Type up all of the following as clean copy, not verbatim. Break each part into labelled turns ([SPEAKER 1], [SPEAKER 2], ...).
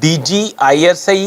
[SPEAKER 1] DGISI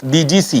[SPEAKER 1] DGC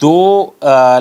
[SPEAKER 1] 2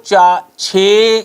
[SPEAKER 1] 6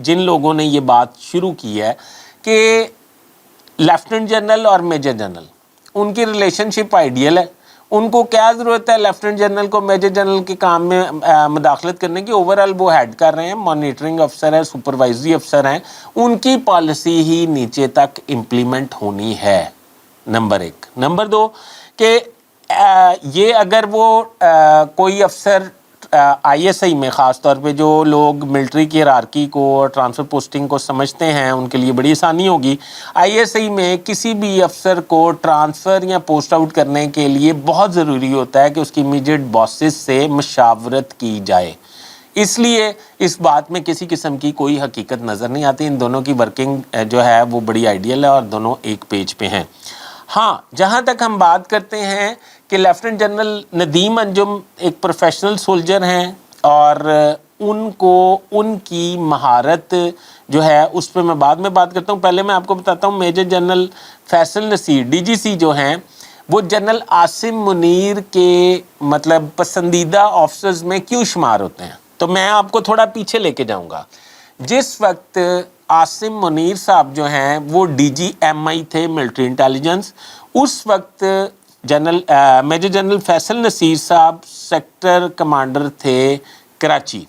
[SPEAKER 1] جن لوگوں نے یہ بات شروع کی ہے کہ لیفٹنٹ جنرل اور میجر جنرل ان کی ریلیشن شپ آئیڈیل ہے، ان کو کیا ضرورت ہے لیفٹنٹ جنرل کو میجر جنرل کے کام میں مداخلت کرنے کی، اوورآل وہ ہیڈ کر رہے ہیں، مانیٹرنگ افسر ہیں، سپروائزری افسر ہیں، ان کی پالیسی ہی نیچے تک امپلیمنٹ ہونی ہے، نمبر ایک۔ نمبر دو کہ یہ اگر وہ کوئی افسر آئی ایس آئی میں، خاص طور پہ جو لوگ ملٹری کی ہیرارکی کو اور ٹرانسفر پوسٹنگ کو سمجھتے ہیں ان کے لیے بڑی آسانی ہوگی، آئی ایس آئی میں کسی بھی افسر کو ٹرانسفر یا پوسٹ آؤٹ کرنے کے لیے بہت ضروری ہوتا ہے کہ اس کی امیڈیٹ باسز سے مشاورت کی جائے، اس لیے اس بات میں کسی قسم کی کوئی حقیقت نظر نہیں آتی، ان دونوں کی ورکنگ جو ہے وہ بڑی آئیڈیل ہے اور دونوں ایک پیج پہ ہیں۔ ہاں، جہاں تک ہم بات کرتے ہیں کہ لیفٹنٹ جنرل ندیم انجم ایک پروفیشنل سولجر ہیں اور ان کو ان کی مہارت جو ہے اس پہ میں بعد میں بات کرتا ہوں، پہلے میں آپ کو بتاتا ہوں major general Faisal Naseer D G C جو ہیں وہ جنرل عاصم منیر کے مطلب پسندیدہ آفیسرز میں کیوں شمار ہوتے ہیں، تو میں آپ کو تھوڑا پیچھے لے کے جاؤں گا۔ جس وقت عاصم منیر صاحب جو ہیں وہ ڈی جی ایم آئی تھے ملٹری انٹیلیجنس، اس وقت میجر جنرل فیصل نصیر صاحب سیکٹر کمانڈر تھے کراچی،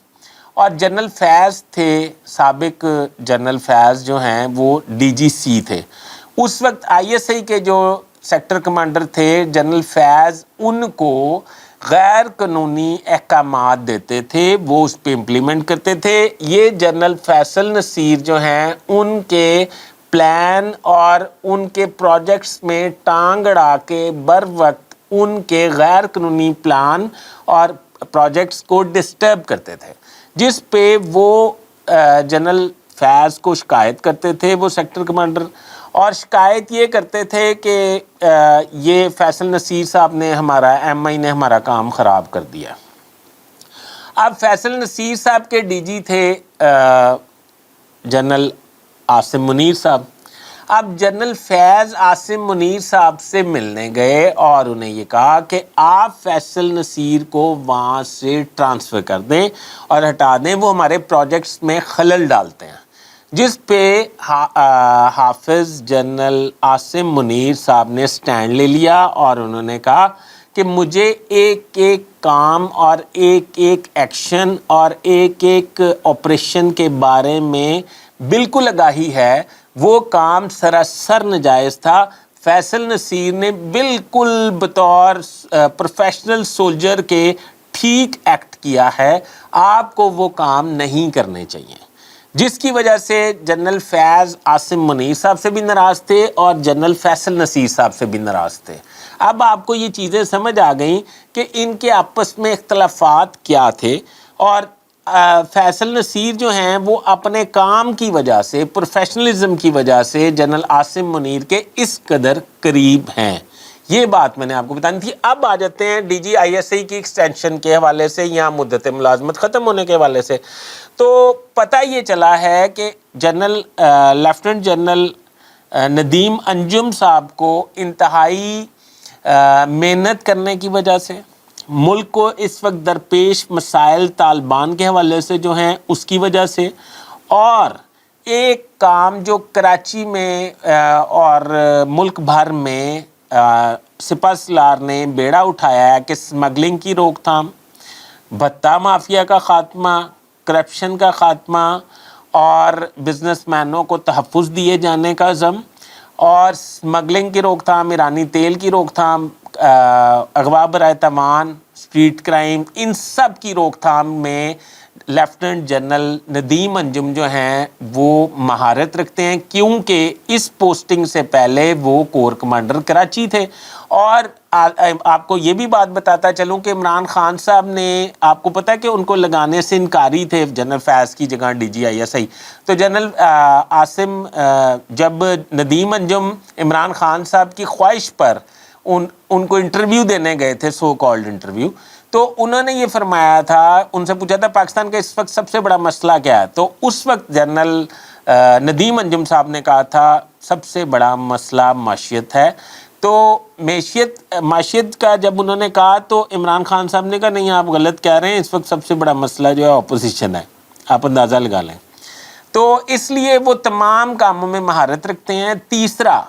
[SPEAKER 1] اور جنرل فیض تھے، سابق جنرل فیض جو ہیں وہ ڈی جی سی تھے۔ اس وقت آئی ایس آئی کے جو سیکٹر کمانڈر تھے جنرل فیض، ان کو غیر قانونی احکامات دیتے تھے، وہ اس پہ امپلیمنٹ کرتے تھے۔ یہ جنرل فیصل نصیر جو ہیں ان کے پلان اور ان کے پروجیکٹس میں ٹانگ اڑا کے بر وقت ان کے غیر قانونی پلان اور پروجیکٹس کو ڈسٹرب کرتے تھے، جس پہ وہ جنرل فیض کو شکایت کرتے تھے وہ سیکٹر کمانڈر، اور شکایت یہ کرتے تھے کہ یہ فیصل نصیر صاحب نے ہمارا ایم آئی نے ہمارا کام خراب کر دیا۔ اب فیصل نصیر صاحب کے ڈی جی تھے جنرل عاصم منیر صاحب۔ اب جنرل فیض عاصم منیر صاحب سے ملنے گئے اور انہیں یہ کہا کہ آپ فیصل نصیر کو وہاں سے ٹرانسفر کر دیں اور ہٹا دیں، وہ ہمارے پروجیکٹس میں خلل ڈالتے ہیں، جس پہ حافظ جنرل عاصم منیر صاحب نے سٹینڈ لے لیا اور انہوں نے کہا کہ مجھے ایک ایک کام اور ایک ایک ایکشن اور ایک ایک آپریشن کے بارے میں بالکل آگاہی ہے، وہ کام سراسر ناجائز تھا، فیصل نصیر نے بالکل بطور پروفیشنل سولجر کے ٹھیک ایکٹ کیا ہے، آپ کو وہ کام نہیں کرنے چاہیے، جس کی وجہ سے جنرل فیض عاصم منیر صاحب سے بھی ناراض تھے اور جنرل فیصل نصیر صاحب سے بھی ناراض تھے۔ اب آپ کو یہ چیزیں سمجھ آ گئیں کہ ان کے آپس میں اختلافات کیا تھے، اور فیصل نصیر جو ہیں وہ اپنے کام کی وجہ سے، پروفیشنلزم کی وجہ سے جنرل عاصم منیر کے اس قدر قریب ہیں، یہ بات میں نے آپ کو بتانی تھی۔ اب آ جاتے ہیں D G I S I کی ایکسٹینشن کے حوالے سے یا مدت ملازمت ختم ہونے کے حوالے سے، تو پتہ یہ چلا ہے کہ جنرل لیفٹنٹ جنرل ندیم انجم صاحب کو انتہائی محنت کرنے کی وجہ سے، ملک کو اس وقت درپیش مسائل طالبان کے حوالے سے جو ہیں اس کی وجہ سے، اور ایک کام جو کراچی میں اور ملک بھر میں سپہ سالار نے بیڑا اٹھایا ہے کہ اسمگلنگ کی روک تھام، بھتہ مافیا کا خاتمہ، کرپشن کا خاتمہ اور بزنس مینوں کو تحفظ دیے جانے کا عزم، اور اسمگلنگ کی روک تھام، ایرانی تیل کی روک تھام، اغوا برائے تاوان، اسٹریٹ کرائم، ان سب کی روک تھام میں لیفٹنٹ جنرل ندیم انجم جو ہیں وہ مہارت رکھتے ہیں، کیونکہ اس پوسٹنگ سے پہلے وہ کور کمانڈر کراچی تھے۔ اور آپ کو یہ بھی بات بتاتا چلوں کہ عمران خان صاحب نے، آپ کو پتہ ہے کہ ان کو لگانے سے انکاری تھے جنرل فیض کی جگہ D G I S I, تو جنرل عاصم جب ندیم انجم عمران خان صاحب کی خواہش پر ان کو انٹرویو دینے گئے تھے، سو کالڈ انٹرویو، تو انہوں نے یہ فرمایا تھا، ان سے پوچھا تھا پاکستان کا اس وقت سب سے بڑا مسئلہ کیا ہے، تو اس وقت جنرل ندیم انجم صاحب نے کہا تھا سب سے بڑا مسئلہ معیشت ہے۔ تو معیشت کا جب انہوں نے کہا تو عمران خان صاحب نے کہا نہیں آپ غلط کہہ رہے ہیں، اس وقت سب سے بڑا مسئلہ جو ہے اپوزیشن ہے، آپ اندازہ لگا لیں۔ تو اس لیے وہ تمام کاموں میں مہارت رکھتے ہیں. تیسرا،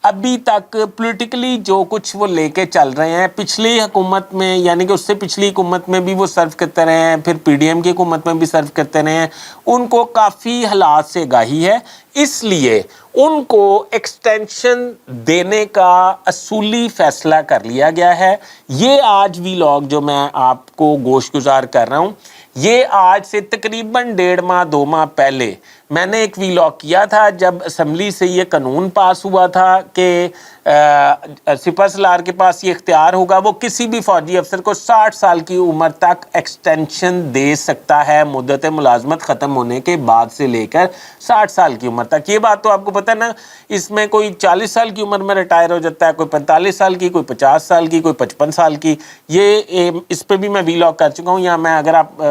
[SPEAKER 1] ابھی تک پولیٹیکلی جو کچھ وہ لے کے چل رہے ہیں پچھلی حکومت میں، یعنی کہ اس سے پچھلی حکومت میں بھی وہ سرو کرتے رہے ہیں، پھر پی ڈی ایم کی حکومت میں بھی سرو کرتے رہے ہیں، ان کو کافی حالات سے آگاہی ہے. اس لیے ان کو ایکسٹینشن دینے کا اصولی فیصلہ کر لیا گیا ہے. یہ آج ویلاگ جو میں آپ کو گوش گزار کر رہا ہوں، یہ آج سے تقریباً 1.5 ماہ 2 ماہ پہلے میں نے ایک ویلاگ کیا تھا جب اسمبلی سے یہ قانون پاس ہوا تھا کہ سپہ سالار کے پاس یہ اختیار ہوگا، وہ کسی بھی فوجی افسر کو 60 سال کی عمر تک ایکسٹینشن دے سکتا ہے مدت ملازمت ختم ہونے کے بعد سے لے کر 60 سال کی عمر تک. یہ بات تو آپ کو پتہ ہے نا، اس میں کوئی 40 سال کی عمر میں ریٹائر ہو جاتا ہے، کوئی 45 سال کی، کوئی 50 سال کی، کوئی 55 سال کی. یہ اس پہ بھی میں ویلاگ کر چکا ہوں. یا میں اگر آپ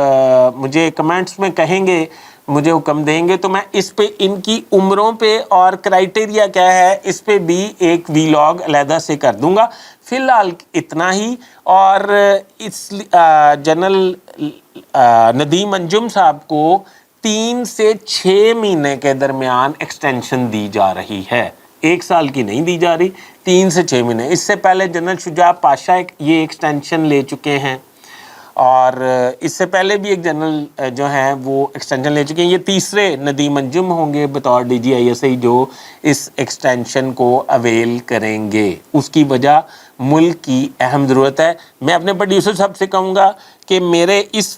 [SPEAKER 1] مجھے کمنٹس میں کہیں گے، مجھے حکم دیں گے، تو میں اس پہ ان کی عمروں پہ اور کرائٹیریا کیا ہے اس پہ بھی ایک ویلاگ علیحدہ سے کر دوں گا. فی الحال اتنا ہی. اور اس جنرل ندیم انجم صاحب کو 3 سے 6 مہینے کے درمیان ایکسٹینشن دی جا رہی ہے، 1 سال کی نہیں دی جا رہی، 3 سے 6 مہینے. اس سے پہلے جنرل شجاع پاشا یہ ایکسٹینشن لے چکے ہیں، اور اس سے پہلے بھی ایک جنرل جو ہیں وہ ایکسٹینشن لے چکے ہیں. یہ تیسرے ندیم انجم ہوں گے بطور D G I S I جو اس ایکسٹینشن کو اویل کریں گے. اس کی وجہ ملک کی اہم ضرورت ہے. میں اپنے پروڈیوسر صاحب سے کہوں گا کہ میرے اس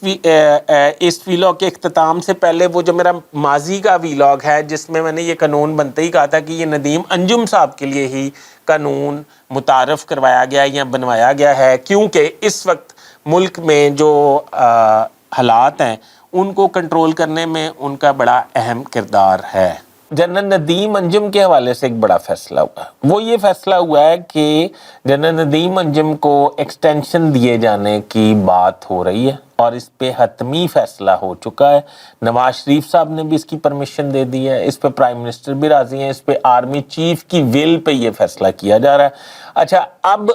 [SPEAKER 1] ویلاگ کے اختتام سے پہلے وہ جو میرا ماضی کا ویلاگ ہے جس میں نے یہ قانون بنتے ہی کہا تھا کہ یہ ندیم انجم صاحب کے لیے ہی قانون متعارف کروایا گیا یا بنوایا گیا ہے، کیونکہ اس وقت ملک میں جو حالات ہیں ان کو کنٹرول کرنے میں ان کا بڑا اہم کردار ہے. جنرل ندیم انجم کے حوالے سے ایک بڑا فیصلہ ہوا ہے. وہ یہ فیصلہ ہوا ہے کہ جنرل ندیم انجم کو ایکسٹینشن دیے جانے کی بات ہو رہی ہے اور اس پہ حتمی فیصلہ ہو چکا ہے. نواز شریف صاحب نے بھی اس کی پرمیشن دے دی ہے، اس پہ پرائم منسٹر بھی راضی ہیں، اس پہ آرمی چیف کی ویل پہ یہ فیصلہ کیا جا رہا ہے. اچھا، اب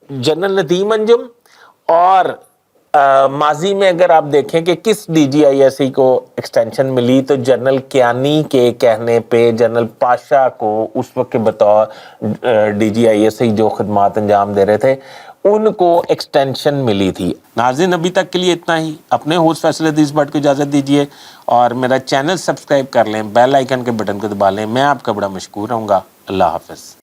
[SPEAKER 1] جنرل ندیم انجم اور ماضی میں اگر آپ دیکھیں کہ کس D G I S E کو ایکسٹینشن ملی، تو جنرل کیانی کے کہنے پہ جنرل پاشا کو اس وقت کے بطور D G I S E جو خدمات انجام دے رہے تھے ان کو ایکسٹینشن ملی تھی. ناظرین، ابھی تک کے لیے اتنا ہی. اپنے ہوسٹ فیصل حدیث بٹ کو اجازت دیجیے اور میرا چینل سبسکرائب کر لیں، بیل آئیکن کے بٹن کو دبا لیں. میں آپ کا بڑا مشکور رہوں گا. اللہ حافظ.